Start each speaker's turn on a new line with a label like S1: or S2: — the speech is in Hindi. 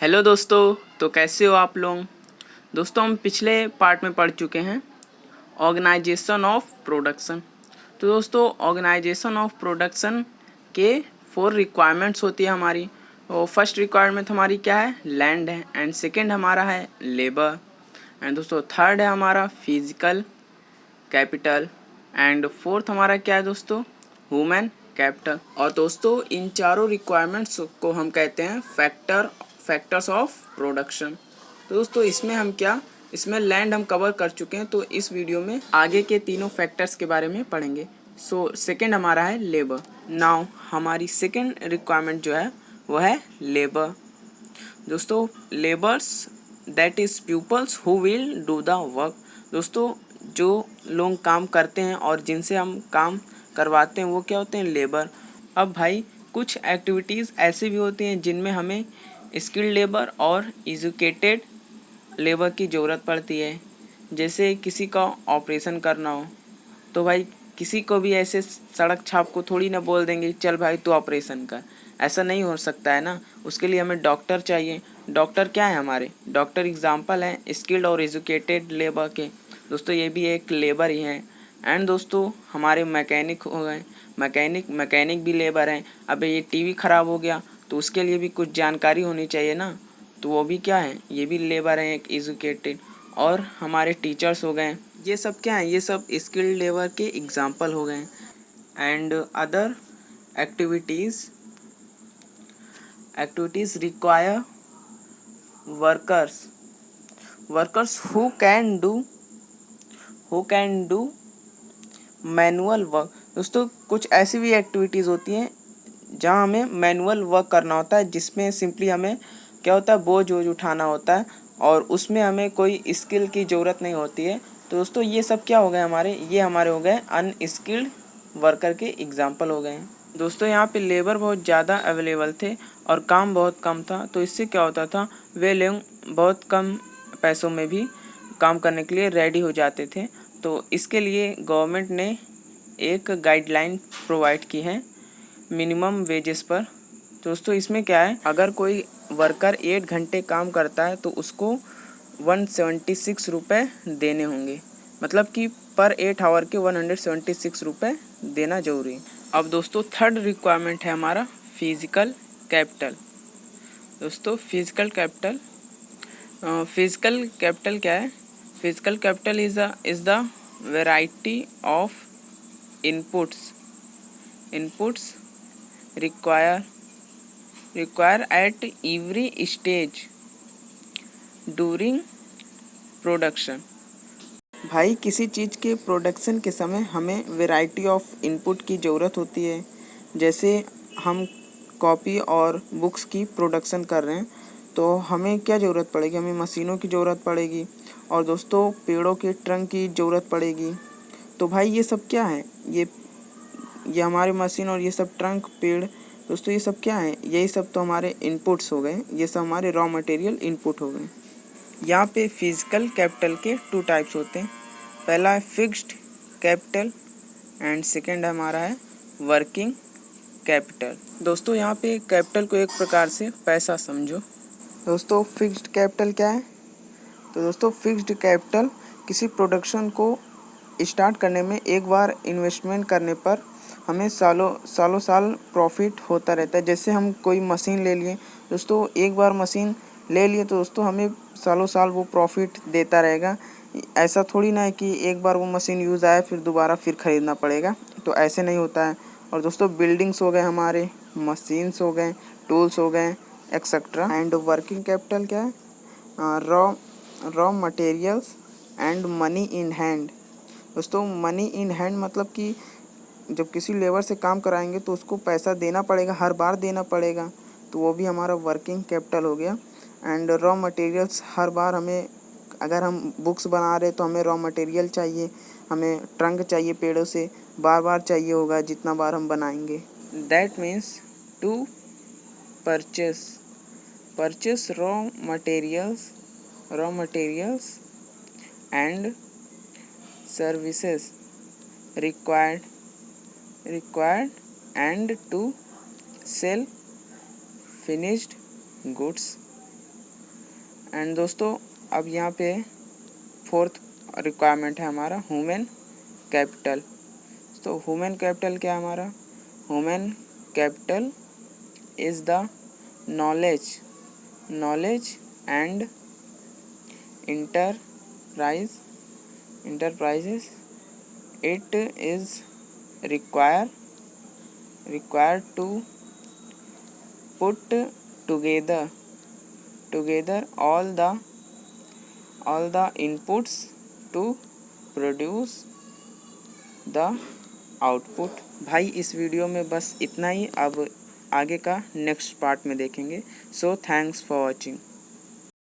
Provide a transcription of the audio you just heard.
S1: हेलो दोस्तों, तो कैसे हो आप लोग। दोस्तों, हम पिछले पार्ट में पढ़ चुके हैं ऑर्गेनाइजेशन ऑफ प्रोडक्शन। तो दोस्तों, ऑर्गेनाइजेशन ऑफ प्रोडक्शन के 4 रिक्वायरमेंट्स होती है हमारी। तो फर्स्ट रिक्वायरमेंट हमारी क्या है, लैंड है। एंड सेकंड हमारा है लेबर। एंड दोस्तों थर्ड है हमारा फिजिकल कैपिटल। एंड फोर्थ हमारा क्या है दोस्तों, ह्यूमन कैपिटल। और दोस्तों इन चारों रिक्वायरमेंट्स को हम कहते हैं फैक्टर्स ऑफ प्रोडक्शन। तो दोस्तों इसमें लैंड हम कवर कर चुके हैं, तो इस वीडियो में आगे के तीनों फैक्टर्स के बारे में पढ़ेंगे। सो सेकंड हमारा है लेबर। नाउ हमारी सेकंड रिक्वायरमेंट जो है वो है लेबर। दोस्तों labours that is peoples who will do the work. दोस्तों जो लोग काम करते हैं और जिनसे हम काम करवाते हैं वो क्या होते हैं, लेबर। अब भाई कुछ एक्टिविटीज़ ऐसी भी होती हैं जिनमें हमें स्किल्ड लेबर और एजुकेटेड लेबर की ज़रूरत पड़ती है। जैसे किसी का ऑपरेशन करना हो तो भाई किसी को भी ऐसे सड़क छाप को थोड़ी ना बोल देंगे चल भाई तू ऑपरेशन कर, ऐसा नहीं हो सकता है ना। उसके लिए हमें डॉक्टर चाहिए। डॉक्टर क्या है, हमारे डॉक्टर एग्जाम्पल हैं स्किल्ड और एजुकेटेड लेबर के। दोस्तों ये भी एक लेबर ही हैं। एंड दोस्तों हमारे मैकेनिक हो गए, मैकेनिक भी लेबर हैं। अब ये टीवी ख़राब हो गया तो उसके लिए भी कुछ जानकारी होनी चाहिए ना, तो वो भी क्या है, ये भी लेबर हैं एक एजुकेटेड। और हमारे टीचर्स हो गए, ये सब क्या है, ये सब स्किल्ड लेबर के एग्जाम्पल हो गए। And other activities require workers who can do manual work. दोस्तों कुछ ऐसी भी एक्टिविटीज़ होती हैं जहाँ हमें मैनुअल वर्क करना होता है, जिसमें सिंपली हमें क्या होता है, बोझ उठाना होता है और उसमें हमें कोई स्किल की ज़रूरत नहीं होती है। तो दोस्तों ये सब क्या हो गए हमारे, ये हमारे हो गए अनस्किल्ड वर्कर के एग्जाम्पल हो गए हैं। दोस्तों यहाँ पे लेबर बहुत ज़्यादा अवेलेबल थे और काम बहुत कम था, तो इससे क्या होता था, वे लोग बहुत कम पैसों में भी काम करने के लिए रेडी हो जाते थे। तो इसके लिए गवर्नमेंट ने एक गाइडलाइन प्रोवाइड की है मिनिमम वेजेस पर। दोस्तों इसमें क्या है, अगर कोई वर्कर 8 घंटे काम करता है तो उसको 176 रुपये देने होंगे, मतलब कि पर 8 आवर के 176 रुपये देना जरूरी है। अब दोस्तों थर्ड रिक्वायरमेंट है हमारा फिजिकल कैपिटल। दोस्तों फिजिकल कैपिटल क्या है, physical capital is the variety of inputs require at every stage during production. भाई किसी चीज़ के प्रोडक्शन के समय हमें वैरायटी ऑफ इनपुट की ज़रूरत होती है। जैसे हम कॉपी और बुक्स की प्रोडक्शन कर रहे हैं तो हमें क्या ज़रूरत पड़ेगी, हमें मशीनों की ज़रूरत पड़ेगी और दोस्तों पेड़ों के ट्रंक की ज़रूरत पड़ेगी। तो भाई ये सब क्या है, ये हमारी मशीन और ये सब ट्रंक पेड़, दोस्तों ये सब क्या है, यही सब तो हमारे इनपुट्स हो गए, ये सब हमारे रॉ मटेरियल इनपुट हो गए। यहाँ पे फिजिकल कैपिटल के 2 टाइप्स होते हैं। पहला है फिक्स्ड कैपिटल एंड सेकंड हमारा है वर्किंग कैपिटल। दोस्तों यहाँ पे कैपिटल को एक प्रकार से पैसा समझो। दोस्तों फिक्स्ड कैपिटल क्या है, तो दोस्तों फिक्स्ड कैपिटल किसी प्रोडक्शन को स्टार्ट करने में एक बार इन्वेस्टमेंट करने पर हमें सालों साल प्रॉफिट होता रहता है। जैसे हम कोई मशीन ले लिए दोस्तों, एक बार मशीन ले लिए तो दोस्तों हमें सालों साल वो प्रॉफिट देता रहेगा। ऐसा थोड़ी ना है कि एक बार वो मशीन यूज़ आए फिर दोबारा फिर ख़रीदना पड़ेगा, तो ऐसे नहीं होता है। और दोस्तों बिल्डिंग्स हो गए हमारे, मशीन्स हो गए, टूल्स हो गए एक्सेट्रा। एंड वर्किंग कैपिटल क्या है, raw materials and money in hand. दोस्तों मनी इन हैंड मतलब कि जब किसी लेबर से काम कराएंगे तो उसको पैसा देना पड़ेगा, हर बार देना पड़ेगा, तो वो भी हमारा वर्किंग कैपिटल हो गया। एंड रॉ मटेरियल्स, हर बार हमें, अगर हम बुक्स बना रहे तो हमें रॉ मटेरियल चाहिए, हमें ट्रंक चाहिए पेड़ों से, बार बार चाहिए होगा जितना बार हम बनाएंगे। That means to purchase raw materials and services required and to sell finished goods and दोस्तों अब यहाँ पे फोर्थ रिक्वायरमेंट है हमारा ह्यूमन कैपिटल। तो ह्यूमन कैपिटल क्या है हमारा? Human capital is the knowledge and enterprises it is required to put together all the inputs to produce the output। भाई इस वीडियो में बस इतना ही, अब आगे का नेक्स्ट पार्ट में देखेंगे। So thanks for watching.